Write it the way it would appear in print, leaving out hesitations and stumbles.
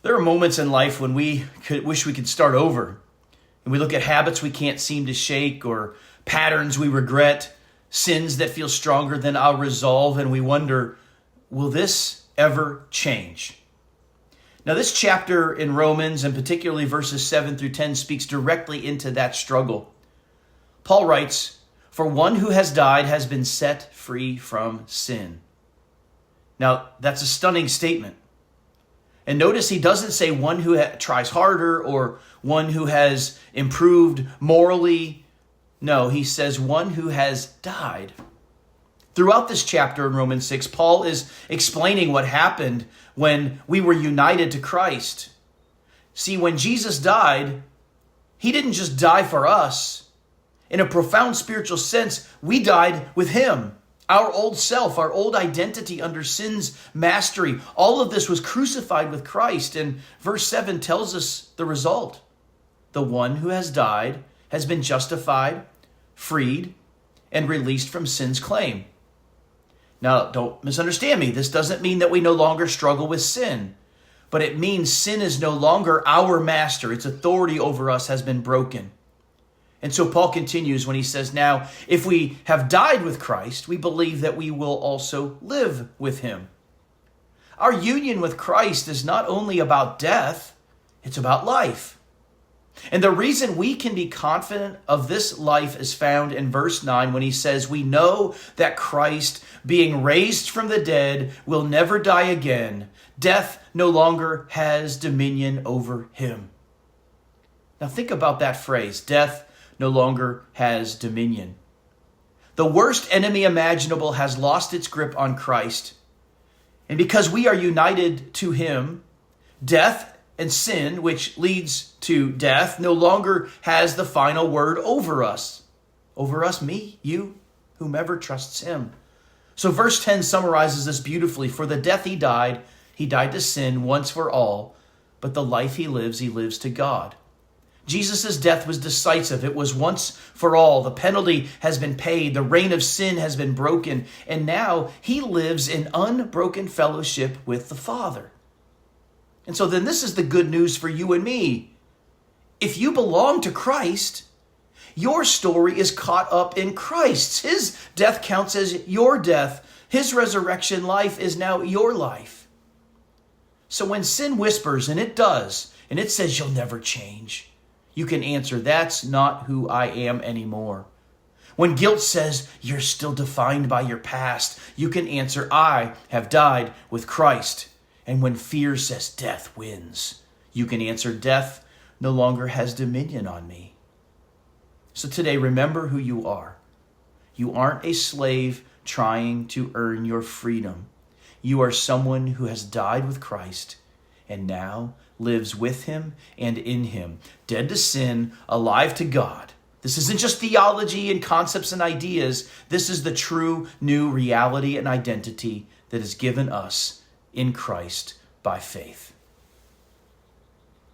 There are moments in life when we wish we could start over. And we look at habits we can't seem to shake, or patterns we regret, sins that feel stronger than our resolve, and we wonder, will this ever change? Now, this chapter in Romans, and particularly verses 7 through 10, speaks directly into that struggle. Paul writes, "For one who has died has been set free from sin." Now, that's a stunning statement. And notice he doesn't say one who tries harder or one who has improved morally. No, he says one who has died. Throughout this chapter in Romans 6, Paul is explaining what happened when we were united to Christ. See, when Jesus died, he didn't just die for us. In a profound spiritual sense, we died with him. Our old self, our old identity under sin's mastery, all of this was crucified with Christ. And verse 7 tells us the result. The one who has died has been justified, freed, and released from sin's claim. Now, don't misunderstand me. This doesn't mean that we no longer struggle with sin, but it means sin is no longer our master. Its authority over us has been broken. And so Paul continues when he says, now, if we have died with Christ, we believe that we will also live with him. Our union with Christ is not only about death, it's about life. And the reason we can be confident of this life is found in verse 9 when he says, we know that Christ, being raised from the dead, will never die again. Death no longer has dominion over him. Now think about that phrase, death no longer has dominion. The worst enemy imaginable has lost its grip on Christ. And because we are united to him, death and sin, which leads to death, no longer has the final word over us. Over us, me, you, whomever trusts him. So verse 10 summarizes this beautifully. For the death he died to sin once for all, but the life he lives to God. Jesus' death was decisive. It was once for all. The penalty has been paid. The reign of sin has been broken. And now he lives in unbroken fellowship with the Father. And so then this is the good news for you and me. If you belong to Christ, your story is caught up in Christ's. His death counts as your death. His resurrection life is now your life. So when sin whispers, and it does, and it says you'll never change, you can answer, that's not who I am anymore. When guilt says you're still defined by your past, you can answer, I have died with Christ. And when fear says death wins, you can answer, death no longer has dominion on me. So today, remember who you are. You aren't a slave trying to earn your freedom. You are someone who has died with Christ and now lives with him and in him, dead to sin, alive to God. This isn't just theology and concepts and ideas. This is the true new reality and identity that is given us in Christ by faith.